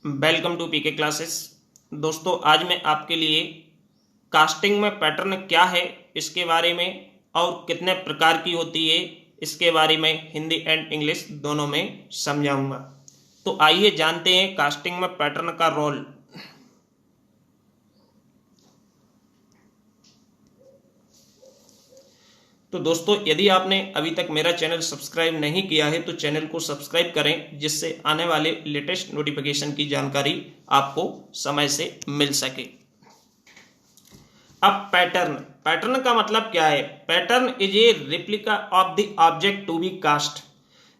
Welcome to PK classes. दोस्तों, आज मैं आपके लिए कास्टिंग में पैटर्न क्या है इसके बारे में और कितने प्रकार की होती है इसके बारे में हिंदी एंड इंग्लिश दोनों में समझाऊंगा। तो आइए जानते हैं कास्टिंग में पैटर्न का रोल। तो दोस्तों, यदि आपने अभी तक मेरा चैनल सब्सक्राइब नहीं किया है तो चैनल को सब्सक्राइब करें, जिससे आने वाले लेटेस्ट नोटिफिकेशन की जानकारी आपको समय से मिल सके। अब पैटर्न का मतलब क्या है? Pattern is a replica of the object to be cast.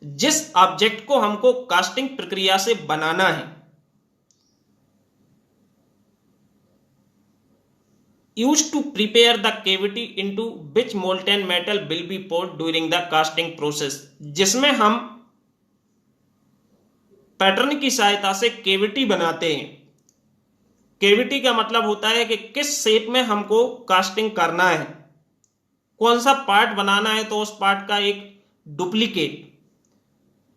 जिस ऑब्जेक्ट को हमको कास्टिंग प्रक्रिया से बनाना है, used to prepare the cavity into which molten metal will be poured during the casting process। जिसमें हम पैटर्न की सहायता से केविटी बनाते हैं। केविटी का मतलब होता है कि किस शेप में हमको कास्टिंग करना है, कौन सा पार्ट बनाना है, तो उस पार्ट का एक डुप्लीकेट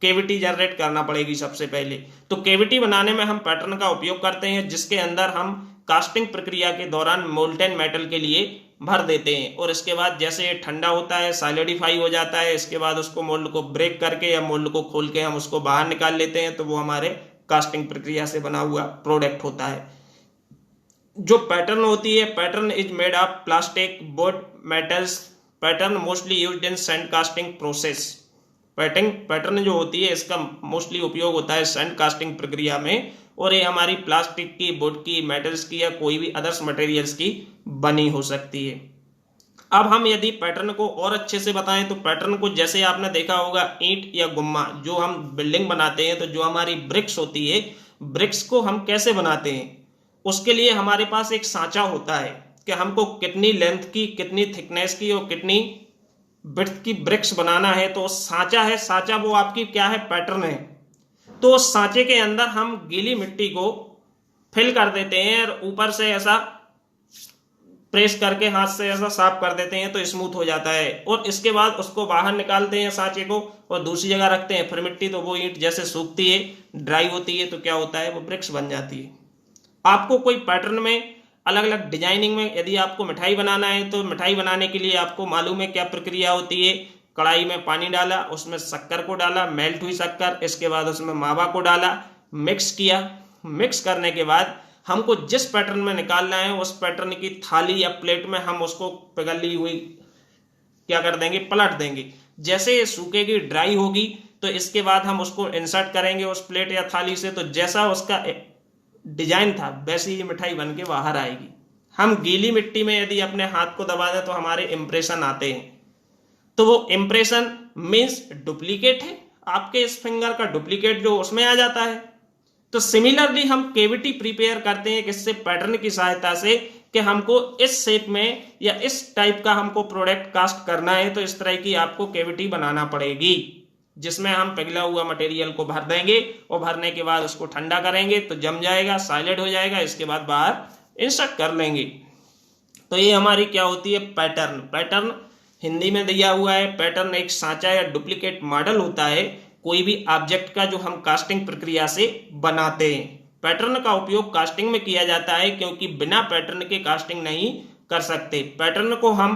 केविटी जनरेट करना पड़ेगी सबसे पहले। तो केविटी बनाने में हम पैटर्न का उपयोग करते हैं, जिसके अंदर हम कास्टिंग प्रक्रिया के दौरान मोल्टेन मेटल के लिए भर देते हैं और इसके बाद जैसे ये ठंडा होता है, सॉलिडिफाई हो जाता है, इसके बाद उसको मोल्ड को ब्रेक करके या मोल्ड को खोल के हम उसको बाहर निकाल लेते हैं, तो वो हमारे कास्टिंग प्रक्रिया से बना हुआ प्रोडक्ट होता है। जो पैटर्न होती है, pattern is made of plastic, board, metals. Pattern mostly used in sand casting process. Pattern जो होती है इसका मोस्टली उपयोग होता है सैंड कास्टिंग प्रक्रिया में, और ये हमारी प्लास्टिक की, वुड की, मेटल्स की या कोई भी अदर्स मटेरियल्स की बनी हो सकती है। अब हम यदि पैटर्न को और अच्छे से बताएं तो पैटर्न को जैसे आपने देखा होगा ईंट या गुम्मा, जो हम बिल्डिंग बनाते हैं तो जो हमारी ब्रिक्स होती है, ब्रिक्स को हम कैसे बनाते हैं, उसके लिए हमारे पास एक सांचा होता है कि हमको कितनी लेंथ की, कितनी थिकनेस की और कितनी विड्थ की ब्रिक्स बनाना है। तो सांचा है, सांचा वो आपकी क्या है, पैटर्न है। तो उस सांचे के अंदर हम गीली मिट्टी को फिल कर देते हैं और ऊपर से ऐसा प्रेस करके हाथ से ऐसा साफ कर देते हैं तो स्मूथ हो जाता है, और इसके बाद उसको बाहर निकालते हैं सांचे को और दूसरी जगह रखते हैं। फिर मिट्टी तो वो ईंट जैसे सूखती है, ड्राई होती है, तो क्या होता है, वो ब्रिक्स बन जाती है। आपको कोई पैटर्न में अलग अलग डिजाइनिंग में यदि आपको मिठाई बनाना है तो मिठाई बनाने के लिए आपको मालूम है क्या प्रक्रिया होती है। कढ़ाई में पानी डाला, उसमें शक्कर को डाला, मेल्ट हुई शक्कर, इसके बाद उसमें मावा को डाला, मिक्स किया। मिक्स करने के बाद हमको जिस पैटर्न में निकालना है उस पैटर्न की थाली या प्लेट में हम उसको पिघली हुई क्या कर देंगे, पलट देंगे। जैसे ये सूखेगी, ड्राई होगी, तो इसके बाद हम उसको इंसर्ट करेंगे उस प्लेट या थाली से, तो जैसा उसका डिजाइन था वैसी ही मिठाई बन के बाहर आएगी। हम गीली मिट्टी में यदि अपने हाथ को दबा दें तो हमारे इंप्रेशन आते हैं, तो वो इंप्रेशन मीन्स डुप्लीकेट है, आपके इस फिंगर का डुप्लीकेट जो उसमें आ जाता है। तो सिमिलरली हम केविटी प्रिपेयर करते हैं किससे, पैटर्न की सहायता से, कि हमको इस शेप में या इस टाइप का हमको प्रोडक्ट कास्ट करना है, तो इस तरह की आपको केविटी बनाना पड़ेगी, जिसमें हम पिघला हुआ मटेरियल को भर देंगे और भरने के बाद उसको ठंडा करेंगे तो जम जाएगा, सॉलिड हो जाएगा, इसके बाद बाहर इंसर्ट कर लेंगे। तो ये हमारी क्या होती है, पैटर्न। पैटर्न हिंदी में दिया हुआ है। पैटर्न एक सांचा या डुप्लीकेट मॉडल होता है कोई भी ऑब्जेक्ट का जो हम कास्टिंग प्रक्रिया से बनाते हैं। पैटर्न का उपयोग कास्टिंग में किया जाता है क्योंकि बिना पैटर्न के कास्टिंग नहीं कर सकते। पैटर्न को हम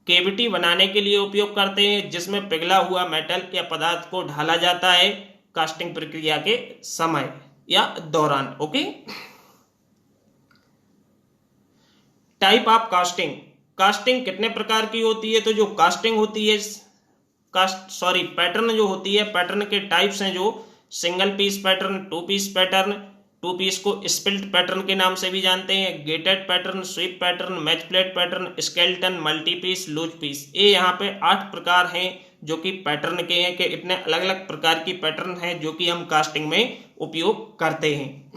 केविटी बनाने के लिए उपयोग करते हैं, जिसमें पिघला हुआ मेटल या पदार्थ को ढाला जाता है कास्टिंग प्रक्रिया के समय या दौरान। Okay. Type of casting. Casting कितने प्रकार की होती है? तो जो कास्टिंग होती है, पैटर्न जो होती है, पैटर्न के टाइप्स हैं जो single piece pattern, two piece pattern, two piece को स्पिल्ट पैटर्न के नाम से भी जानते हैं, gated pattern, sweep pattern, match plate pattern, skeleton, multi piece, loose piece. ये यहाँ पे 8 प्रकार हैं जो कि पैटर्न के हैं, कि इतने अलग अलग प्रकार की पैटर्न हैं जो कि हम कास्टिंग में उपयोग करते हैं।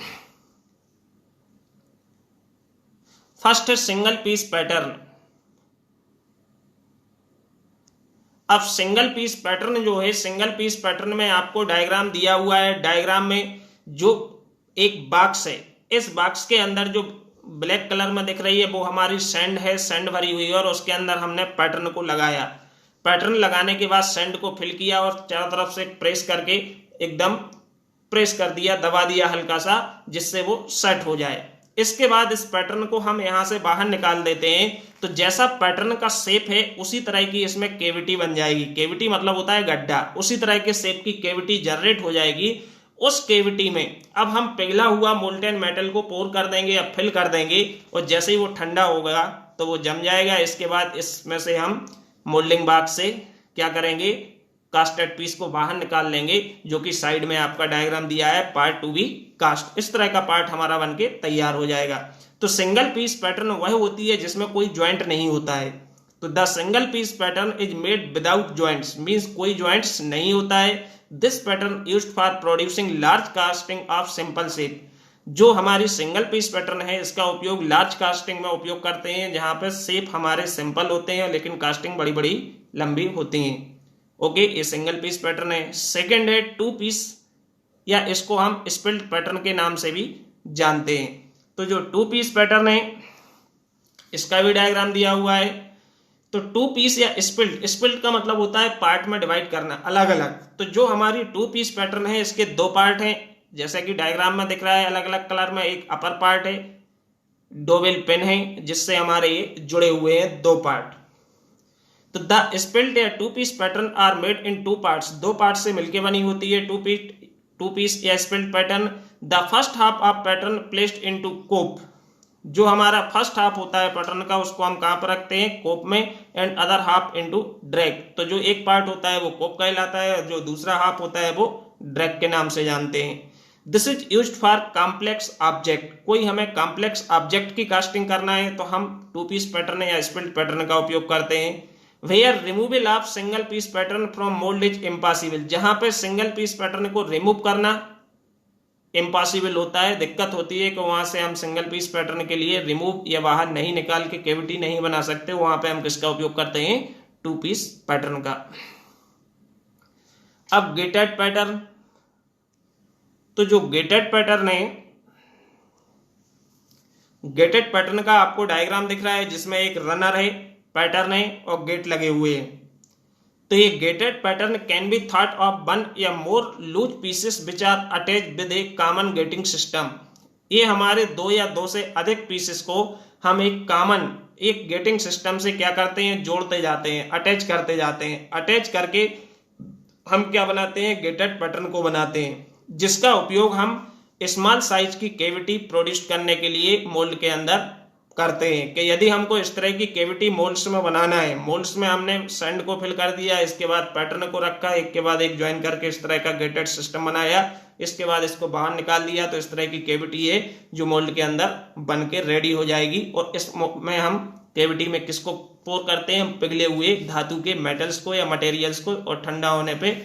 फर्स्ट है सिंगल पीस पैटर्न। अब सिंगल पीस पैटर्न जो है, सिंगल पीस पैटर्न में आपको डायग्राम दिया हुआ है। डायग्राम में जो एक बॉक्स है, इस बॉक्स के अंदर जो ब्लैक कलर में दिख रही है वो हमारी सैंड है, सैंड भरी हुई है, और उसके अंदर हमने पैटर्न को लगाया। पैटर्न लगाने के बाद सैंड को फिल किया और चारों तरफ से प्रेस करके एकदम प्रेस कर दिया, दबा दिया हल्का सा, जिससे वो सेट हो जाए। इसके बाद इस पैटर्न को हम यहां से बाहर निकाल देते हैं। तो जैसा पैटर्न का शेप है उसी तरह की इसमें केविटी बन जाएगी। केविटी मतलब होता है गड्ढा। उसी तरह के शेप की केविटी जनरेट हो जाएगी। उस केविटी में अब हम पिघला हुआ मोल्टेन मेटल को पोर कर देंगे या फिल कर देंगे, और जैसे ही वो ठंडा होगा तो वो जम जाएगा। इसके बाद इसमें से हम मोल्डिंग बॉक्स से क्या करेंगे, कास्टेड पीस को बाहर निकाल लेंगे, जो कि साइड में आपका डायग्राम दिया है, पार्ट टू बी कास्ट। इस तरह का पार्ट हमारा बनके तैयार हो जाएगा। तो सिंगल पीस पैटर्न वह होती है जिसमें कोई ज्वाइंट नहीं होता है। तो the single piece pattern is made without joints, means कोई ज्वाइंट्स नहीं होता है। This pattern used for producing large casting of simple shape. जो हमारी सिंगल पीस पैटर्न है इसका उपयोग लार्ज कास्टिंग में उपयोग करते हैं, जहां पे शेप हमारे सिंपल होते हैं लेकिन कास्टिंग बड़ी बड़ी लंबी होती हैं। ओके, ये सिंगल पीस पैटर्न है। सेकंड है टू पीस, या इसको हम स्पिल्ट पैटर्न के नाम से भी जानते हैं। तो जो टू पीस पैटर्न है इसका भी डायग्राम दिया हुआ है। तो टू पीस या स्पिल्ट, स्पिल्ट का मतलब होता है पार्ट में डिवाइड करना, अलग अलग। तो जो हमारी टू पीस पैटर्न है इसके दो पार्ट हैं, जैसा कि डायग्राम में दिख रहा है अलग अलग कलर में। एक अपर पार्ट है, डोवेल पिन है, जिससे हमारे ये जुड़े हुए हैं दो पार्ट। तो द स्पिल्ट या two piece pattern are made in two parts, दो पार्ट से मिलकर बनी होती है टू पीस या split pattern. The first half of pattern placed into cope, जो हमारा फर्स्ट हाफ होता है पैटर्न का उसको हम कहां पर रखते हैं, कोप में। And other half into drag, तो जो एक पार्ट होता है वो कोप कहलाता है, जो दूसरा हाफ होता है वो ड्रैग के नाम से जानते हैं। This is used for complex object, कोई हमें कॉम्प्लेक्स ऑब्जेक्ट की कास्टिंग करना है तो हम टू पीस पैटर्न या स्पिल्ट पैटर्न का उपयोग करते हैं। Where removal of single piece pattern from mold is impossible, जहां पे सिंगल पीस पैटर्न को रिमूव करना इम्पॉसिबल होता है, दिक्कत होती है कि वहां से हम सिंगल पीस पैटर्न के लिए रिमूव या बाहर नहीं निकाल के केविटी नहीं बना सकते, वहां पे हम किसका उपयोग करते हैं, टू पीस पैटर्न का। अब गेटेड पैटर्न, तो जो गेटेड पैटर्न है, गेटेड पैटर्न का आपको डायग्राम दिख रहा है जिसमें एक रनर है, पैटर्न है और गेट लगे हुए हैं। तो ये gated pattern can be thought of one या more loose pieces which are attach with a common gating system. ये हमारे दो या दो से अधिक पीसेस को हम एक गेटिंग सिस्टम से क्या करते हैं, जोड़ते जाते हैं, अटैच करते जाते हैं। अटैच करके हम क्या बनाते हैं, गेटेड पैटर्न को बनाते हैं, जिसका उपयोग हम स्मॉल साइज की केविटी प्रोड्यूस करने के लिए मोल्ड के अंदर करते हैं। कि यदि हमको इस तरह की केविटी मोल्ड्स में बनाना है, मोल्ड्स में हमने सैंड को फिल कर दिया, इसके बाद पैटर्न को रखा, एक के बाद एक ज्वाइन करके इस तरह का गेटेड सिस्टम बनाया, इसके बाद इसको बाहर निकाल दिया, तो इस तरह की केविटी है जो मोल्ड के अंदर बन के रेडी हो जाएगी। और इसमें हम केविटी में किसको पोर करते हैं, पिघले हुए धातु के मेटल्स को या मटेरियल्स को, और ठंडा होने पे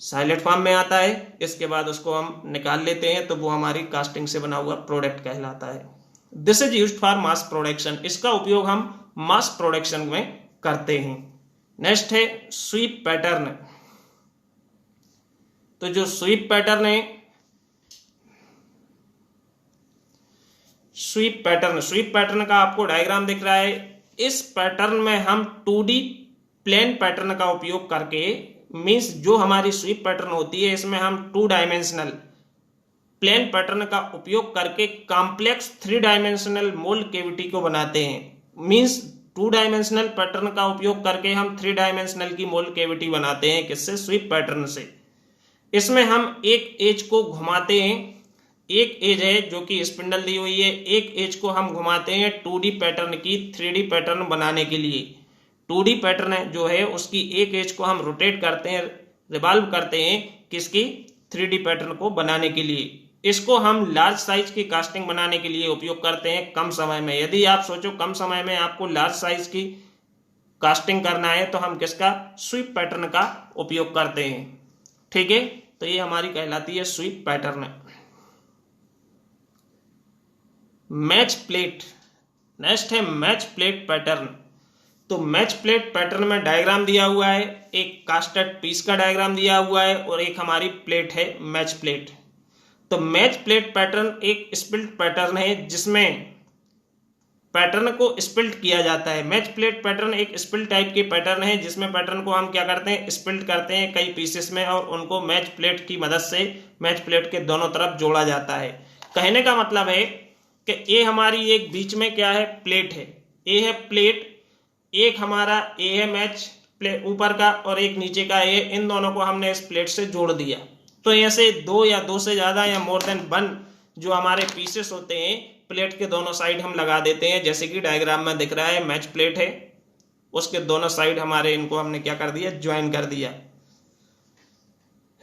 साइलेंट फॉर्म में आता है। इसके बाद उसको हम निकाल लेते हैं, तो वो हमारी कास्टिंग से बना हुआ प्रोडक्ट कहलाता है। This is used for mass production, इसका उपयोग हम मास प्रोडक्शन में करते हैं। नेक्स्ट है स्वीप पैटर्न। तो जो स्वीप पैटर्न है, स्वीप पैटर्न का आपको डायग्राम दिख रहा है। इस पैटर्न में हम 2D प्लेन पैटर्न का उपयोग करके, मींस जो हमारी स्वीप पैटर्न होती है इसमें हम 2 डायमेंशनल प्लेन पैटर्न का उपयोग करके कॉम्प्लेक्स 3 डायमेंशनल मोल्ड केविटी को बनाते हैं। मींस 2 डायमेंशनल पैटर्न का उपयोग करके हम 3 डायमेंशनल की मोल्ड केविटी बनाते हैं। किससे, स्वीप पैटर्न से। इसमें हम एक एज को घुमाते हैं, एक एज है जो कि स्पिंडल दी हुई है, एक एज को हम घुमाते हैं 2D पैटर्न की 3D पैटर्न बनाने के लिए। 2D पैटर्न जो है उसकी एक एज को हम रोटेट करते हैं, रिवॉल्व करते हैं, किसकी, 3D पैटर्न को बनाने के लिए। इसको हम लार्ज साइज की कास्टिंग बनाने के लिए उपयोग करते हैं कम समय में। यदि आप सोचो कम समय में आपको लार्ज साइज की कास्टिंग करना है तो हम किसका, स्वीप पैटर्न का उपयोग करते हैं। ठीक है, तो ये हमारी कहलाती है sweep pattern. Match plate, next है मैच प्लेट पैटर्न। तो मैच प्लेट पैटर्न में डायग्राम दिया हुआ है, एक कास्टेड पीस का डायग्राम दिया हुआ है और एक हमारी प्लेट है मैच प्लेट। तो मैच प्लेट पैटर्न एक स्पिल्ट पैटर्न है जिसमें पैटर्न को स्पिल्ट किया जाता है। मैच प्लेट पैटर्न एक स्पिल्ट टाइप की पैटर्न है जिसमें पैटर्न को हम क्या करते हैं, स्पिल्ट करते हैं कई पीसेस में, और उनको मैच प्लेट की मदद से मैच प्लेट के दोनों तरफ जोड़ा जाता है। कहने का मतलब है कि ये हमारी एक बीच में क्या है, प्लेट है, ये है प्लेट, एक हमारा ये है मैच प्लेट ऊपर का और एक नीचे का ये, इन दोनों को हमने इस प्लेट से जोड़ दिया। तो ऐसे दो या दो से ज्यादा या मोर देन वन जो हमारे पीसेस होते हैं प्लेट के दोनों साइड हम लगा देते हैं। जैसे कि डायग्राम में दिख रहा है, मैच प्लेट है, उसके दोनों साइड हमारे इनको हमने क्या कर दिया, ज्वाइन कर दिया।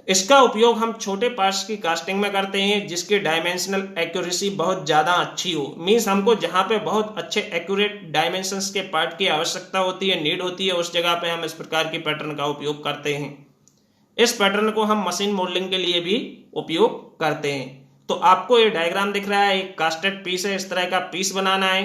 इसका उपयोग हम छोटे पार्ट्स की कास्टिंग में करते हैं जिसकी डायमेंशनल एक्यूरेसी बहुत ज्यादा अच्छी हो। मींस हमको जहां पे बहुत अच्छे एक्यूरेट डायमेंशंस के पार्ट की आवश्यकता होती है, नीड होती है, उस जगह पे हम इस प्रकार की पैटर्न का उपयोग करते हैं। इस पैटर्न को हम मशीन मोल्डिंग के लिए भी उपयोग करते हैं। तो आपको ये डायग्राम दिख रहा है, एक कास्टेड पीस है, इस तरह का पीस बनाना है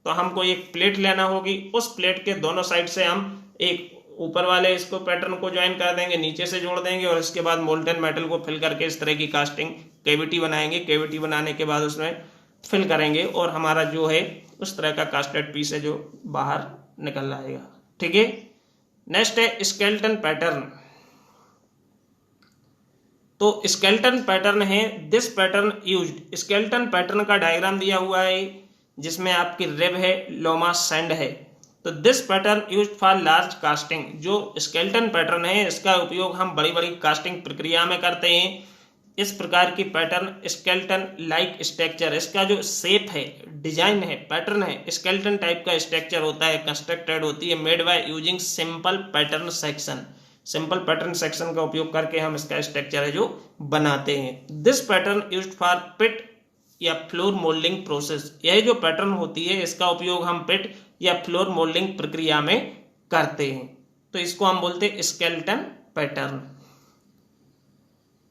तो हमको एक प्लेट लेना होगी। उस प्लेट के दोनों साइड से हम एक ऊपर वाले इसको पैटर्न को ज्वाइन कर देंगे, नीचे से जोड़ देंगे और इसके बाद मोल्टन मेटल को फिल करके इस तरह की कास्टिंग कैविटी बनाएंगे। कैविटी बनाने के बाद उसमें फिल करेंगे और हमारा जो है उस तरह का कास्टेड पीस है जो बाहर निकल आएगा। ठीक है, नेक्स्ट है स्केलेटन पैटर्न। तो स्केलेटन पैटर्न है this pattern used. Skeleton pattern का डायग्राम दिया हुआ है जिसमें आपकी रिब है, लोमा, सैंड है। तो this pattern used for large casting. जो स्केलेटन पैटर्न है इसका उपयोग हम बड़ी बड़ी कास्टिंग प्रक्रिया में करते हैं। इस प्रकार की पैटर्न स्केलेटन लाइक स्ट्रक्चर, इसका जो शेप है, डिजाइन है, पैटर्न है, स्केलेटन टाइप का स्ट्रक्चर होता है, कंस्ट्रक्टेड होती है, made by using simple pattern section. Simple pattern section का उपयोग करके हम इसका स्ट्रक्चर है जो बनाते हैं। दिस पैटर्न यूज्ड फॉर पिट या फ्लोर मोल्डिंग प्रोसेस। यह जो पैटर्न होती है इसका उपयोग हम पिट या फ्लोर मोल्डिंग प्रक्रिया में करते हैं। तो इसको हम बोलते हैं स्केलेटन पैटर्न।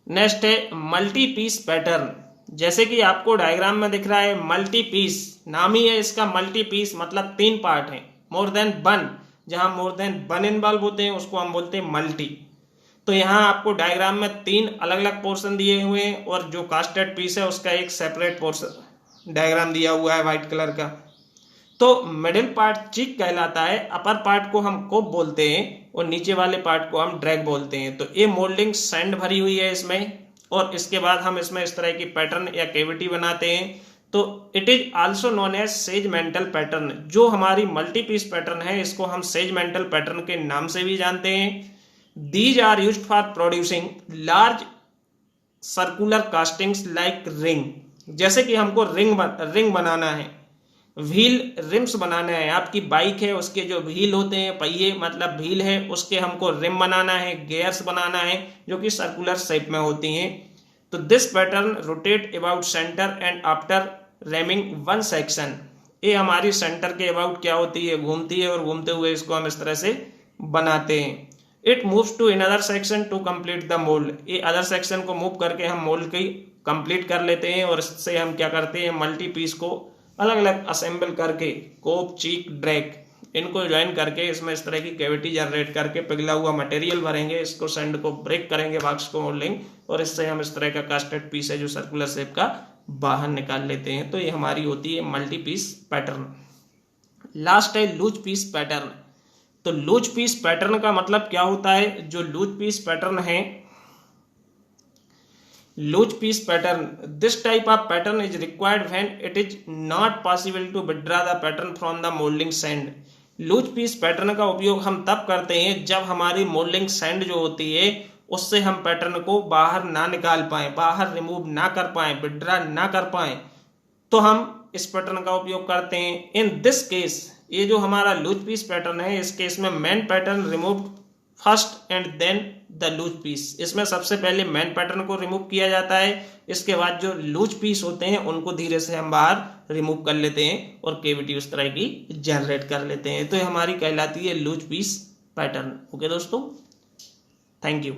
नेक्स्ट है मल्टी पीस पैटर्न। जैसे कि आपको डायग्राम में दिख रहा है मल्टी पीस, नाम ही है इसका मल्टी पीस, मतलब 3 पार्ट है, मोर देन वन। जहां मोर देन वन इन्वॉल्व होते हैं उसको हम बोलते हैं मल्टी। तो यहाँ आपको डायग्राम में 3 अलग अलग पोर्शन दिए हुए हैं और जो कास्टेड पीस है उसका एक सेपरेट पोर्शन डायग्राम दिया हुआ है व्हाइट कलर का। तो मिडिल पार्ट चीक कहलाता है, अपर पार्ट को हम कोप बोलते हैं और नीचे वाले पार्ट को हम ड्रैग बोलते हैं। तो ये मोल्डिंग सैंड भरी हुई है इसमें और इसके बाद हम इसमें इस तरह की पैटर्न या कैविटी बनाते हैं। तो it is also known as segmental pattern. जो हमारी मल्टी पीस पैटर्न है इसको हम सेगमेंटल पैटर्न के नाम से भी जानते हैं। These are used for producing large circular castings like ring। जैसे कि हमको रिंग बनाना है, व्हील रिम्स बनाना है, आपकी बाइक है उसके जो व्हील होते हैं, पहिए मतलब व्हील है, उसके हमको रिम बनाना है, गियर्स बनाना है जो कि सर्कुलर शेप में होती हैं। तो this pattern rotate about centre and after rhyming one section. ये हमारी सेंटर के अबाउट क्या होती है, घूमती है और घूमते हुए इसको हम इस तरह से बनाते हैं। It moves to another section to complete the mould. ये अदर सेक्शन को मूव करके हम मोल्ड की कंप्लीट कर लेते हैं और इससे हम क्या करते हैं, मल्टी पीस को अलग अलग असेंबल करके कोप, चीक, ड्रैग इनको ज्वाइन करके इसमें इस तरह की कैविटी जनरेट करके पिघला हुआ मटेरियल भरेंगे, इसको सैंड को ब्रेक करेंगे, बॉक्स को मोल्डिंग, और इससे हम इस तरह का कास्टेड पीस है जो सर्कुलर शेप का बाहर निकाल लेते हैं। तो ये हमारी होती है मल्टी पीस पैटर्न। लास्ट है लूज पीस पैटर्न। तो लूज पीस पैटर्न का मतलब क्या होता है, जो लूज पीस पैटर्न है, loose piece pattern, this type of pattern is required when it is not possible to withdraw the pattern from the moulding sand. Loose piece pattern का उपयोग हम तब करते हैं जब हमारी मोल्डिंग सैंड जो होती है उससे हम पैटर्न को बाहर ना निकाल पाए, बाहर रिमूव ना कर पाए, विथड्रॉ ना कर पाए, तो हम इस पैटर्न का उपयोग करते हैं। इन दिस केस, ये जो हमारा लूज पीस पैटर्न है इस केस में main pattern remove first and then the loose piece. इसमें सबसे पहले मेन पैटर्न को रिमूव किया जाता है, इसके बाद जो लूज पीस होते हैं उनको धीरे से हम बाहर रिमूव कर लेते हैं और कैविटी उस तरह की जनरेट कर लेते हैं। तो ये हमारी कहलाती है लूज पीस पैटर्न। ओके दोस्तों, थैंक यू।